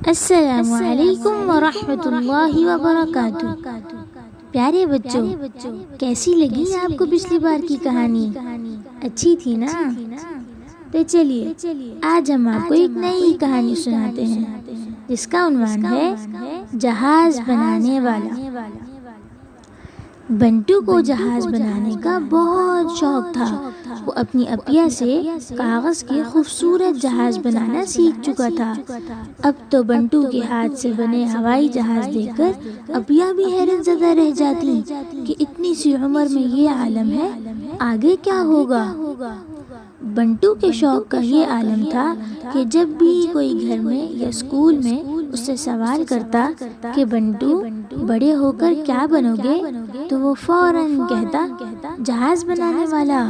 السلام علیکم ورحمۃ اللہ وبرکاتہ۔ پیارے بچوں، کیسی لگی آپ کو پچھلی بار کی کہانی؟ اچھی تھی نا؟ تو چلیے آج ہم آپ کو ایک نئی کہانی سناتے ہیں جس کا عنوان ہے جہاز بنانے والا۔ بنٹو کو جہاز بنانے کا بہت شوق تھا۔ وہ اپنی اپیا سے کاغذ کے خوبصورت جہاز بنانا سیکھ چکا تھا۔ اب تو بنٹو کے ہاتھ سے بنے ہوائی جہاز دیکھ کر اپیا بھی حیرت زدہ رہ جاتی کہ اتنی سی عمر میں یہ عالم ہے، آگے کیا ہوگا۔ بنٹو کے شوق کا یہ عالم تھا کہ جب بھی کوئی گھر میں یا اسکول میں اس سے سوال کرتا کہ بنٹو بڑے ہو کر کیا بنو گے، تو وہ فوراً کہتا جہاز بنانے والا۔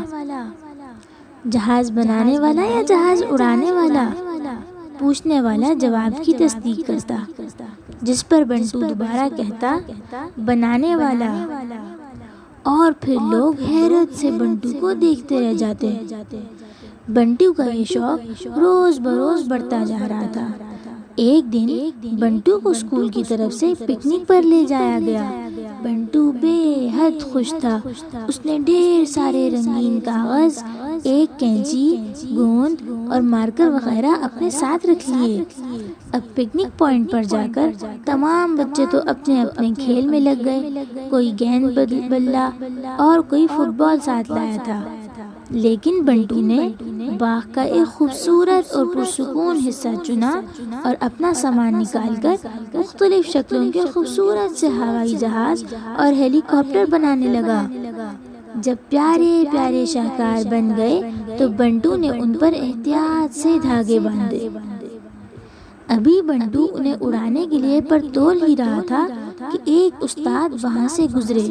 جہاز بنانے والا یا جہاز اڑانے والا؟ پوچھنے والا جواب کی تصدیق کرتا، جس پر بنٹو دوبارہ کہتا بنانے والا، اور پھر لوگ حیرت سے بنٹو کو دیکھتے رہ جاتے۔ بنٹو کا یہ شوق روز بروز بڑھتا جا رہا تھا۔ ایک دن بنٹو کو اسکول کی طرف سے پکنک پر لے جایا گیا۔ بنٹو بے حد خوش تھا۔ اس نے ڈھیر سارے رنگین کاغذ، ایک کینچی، گوند اور مارکر وغیرہ اپنے ساتھ رکھ لیے۔ اب پکنک پوائنٹ پر جا کر تمام بچے تو اپنے اپنے کھیل میں لگ گئے۔ کوئی گیند بلا اور کوئی فٹ بال ساتھ لایا تھا، لیکن بنٹو نے باغ کا ایک خوبصورت اور پرسکون حصہ چنا اور اپنا سامان نکال کر مختلف شکلوں کے خوبصورت سے ہوائی جہاز اور ہیلی کاپٹر بنانے لگا۔ جب پیارے پیارے شاہکار بن گئے تو بنٹو نے ان پر احتیاط سے دھاگے باندھے۔ ابھی بنٹو انہیں اڑانے کے لیے پر تول ہی رہا تھا کہ ایک استاد وہاں سے گزرے۔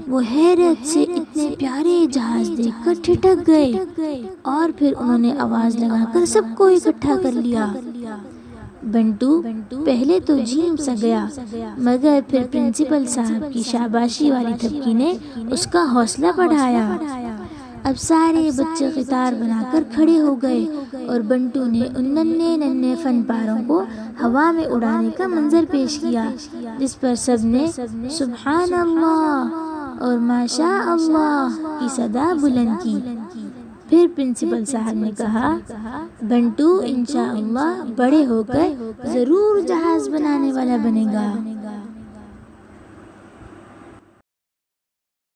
وہ حیرت سے اتنے پیارے جہاز دیکھ کر ٹھٹک گئے اور پھر انہوں نے آواز لگا کر سب کو اکٹھا کر لیا۔ بنٹو پہلے تو جھیم سا گیا، مگر پھر پرنسپل صاحب کی شاباشی والی تھپکی نے اس کا حوصلہ بڑھایا۔ اب سارے بچے قطار بنا کر کھڑے ہو گئے اور بنٹو نے ان ننھے ننھے فن پاروں کو ہوا میں اڑانے کا منظر پیش کیا، جس پر سب نے سبحان اللہ اور ماشاء اللہ کی صدا بلند کی۔ پھر پرنسپل صاحب نے کہا بنٹو انشاءاللہ بڑے ہو کر ضرور جہاز بنانے والا بنے گا۔